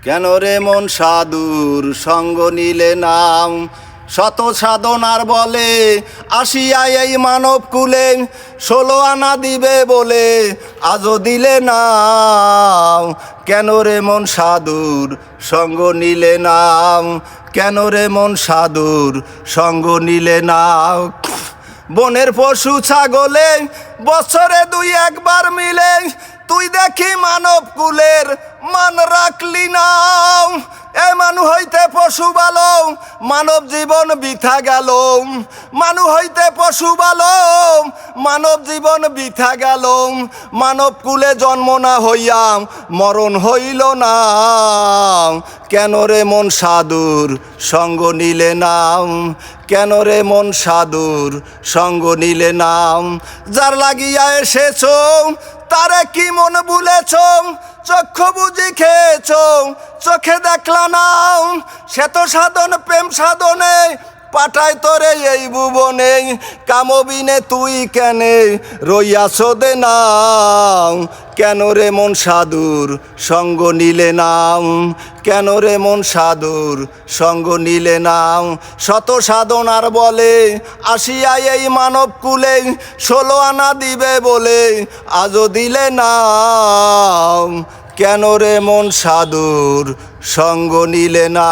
কেন রে মন সাধুর সঙ্গ নিলে নাম শত সাধনার বলে আসিয়া এই মানব কুলে 16 আনা দিবে বলে আজও দিলে না। কেন রে মন সাধুর সঙ্গ নিলে নাম কেন রে মন সাধুর সঙ্গ নিলে না। বনের পশু ছাগলে বছরে 2 একবার মিলে তুই দেখি মানব কুলের মান রাখলি না। এ মানু হইতে পশু ভালো মানব জীবন বৃথা গেল মানু হইতে পশু ভালো মানব জীবন বৃথা গেল। মানব কুলে জন্ম না হইয়া মরণ হইল না। কেন রে মন সাধুর সঙ্গ নিলে নাম কেন রে মন সাধুর সঙ্গ নিলে নাম। যার লাগিয়া এসেছ তারে কি মন ভুলেছ চক্ষু বুঝি খেয়েছ চোখে দেখলা নাও। সে তো সাধন প্রেম সাধনে পাঠায় তোরে এই ভুবনে কামবিনে তুই কেনে রইয়াছ দে নাও। কেন রে মন সাধুর সঙ্গ নিলে নাম কেন রে মন সাধুর সঙ্গ নিলে নাম। শত সাধনার বলে আসিয়া এই মানব কুলে 16 আনা দিবে বলে আজও দিলে না। কেন রে মন সাধুর সঙ্গ নিলে না।